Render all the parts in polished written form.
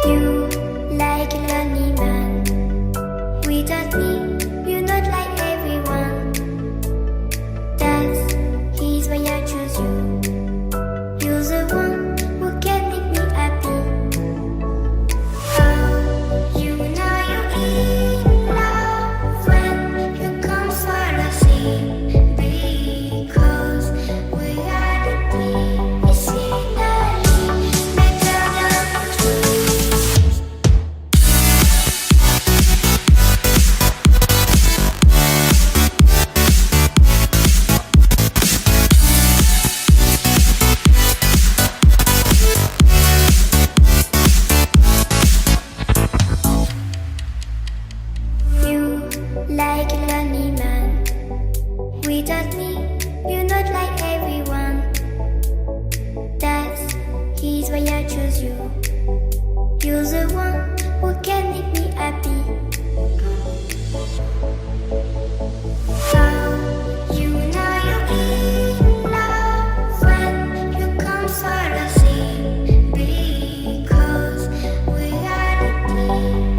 You like a lonely man. Without me, you're not like everyone. That's he's why I choose you. You're the one who can make me happy. Oh, you know you're in love when you come for the sea. Because reality is finally better than dreams. You like a lonely man. Without me, you're not like everyone. That's he's why I choose you. You're the one who can make me happy. Oh, you know you're in love when you come for the sea. Because reality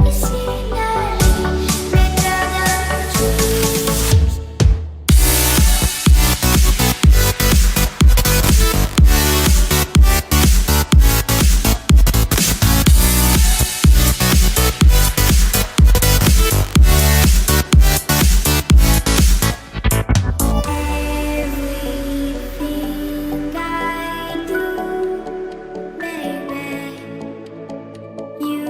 is finally better than dreams. Everything I do, baby, you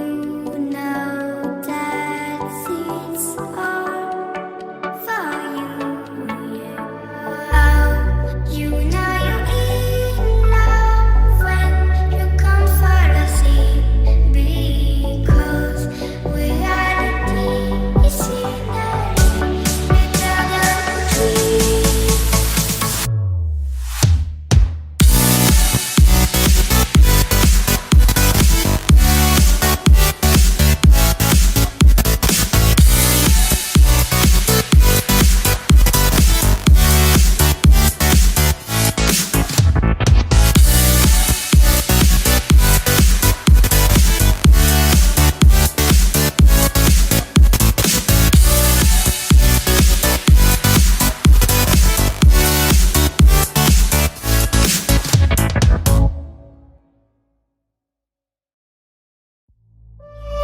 know that it's all for you, yeah. Oh, you know you're in love when you come for the sea. Because reality is finally better than dreams.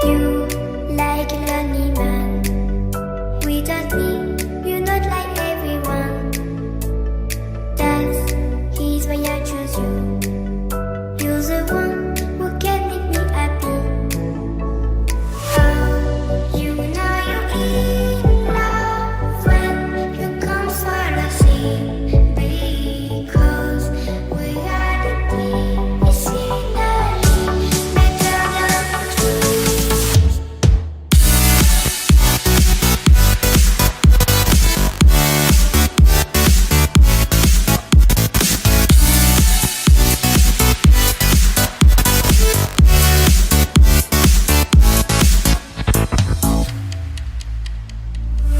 You like a lonely man. Without me, you're not like everyone. That's he's why I choose you. You're the one who can make me happy. Oh, you know you're in love when you come for the sea. Because reality is finally better than dreams.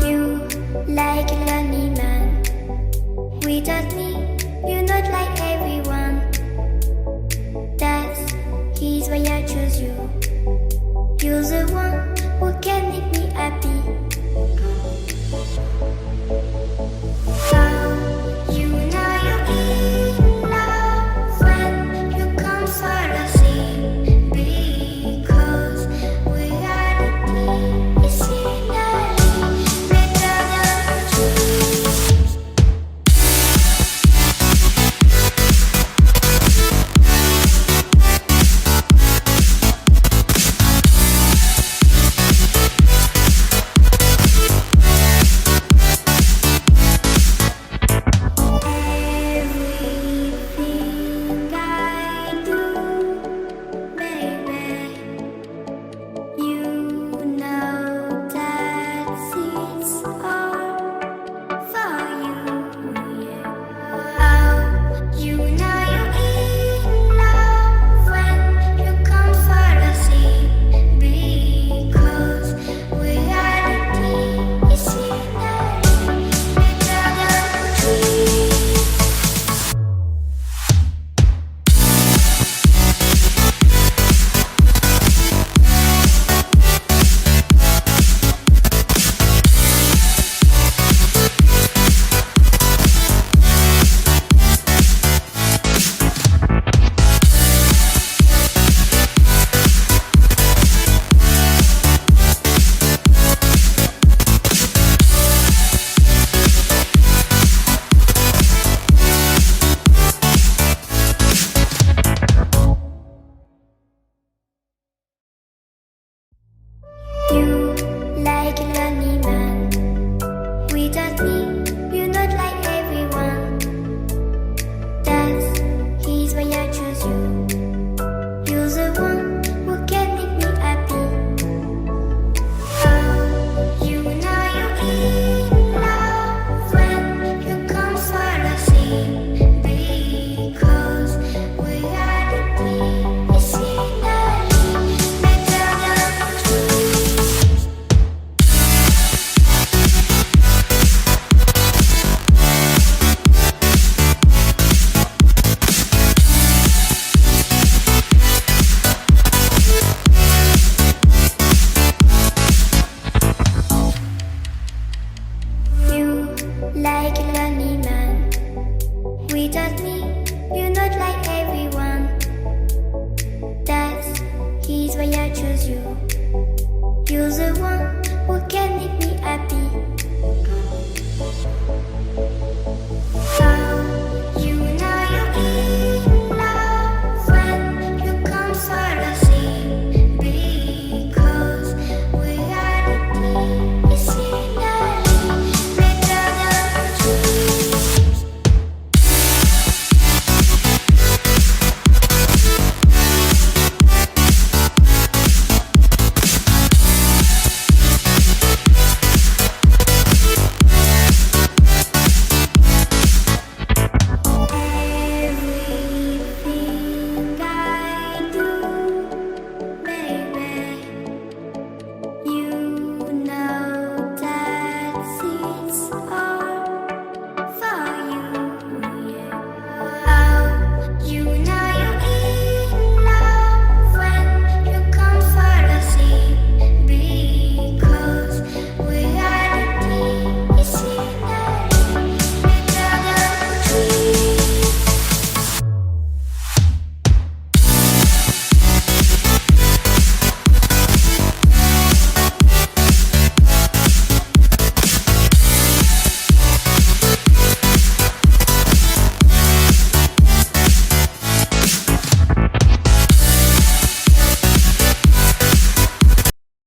You like a lonely man. Without me, you're not like everyone. That's he's why I choose you. You're the one who can make me happy. Oh, you know you're in love when you come for the sea. Because reality is finally better than dreams. You like a lonely man. Without me, you're not like everyone. That's he's why I choose you. You're the one who can make me happy. Oh, you know you're in love when you come for the same. Because reality is finally better than truth. You like a lonely man. Without me, you're not like everyone. That's he's why I choose you. You're the one who can make me happy.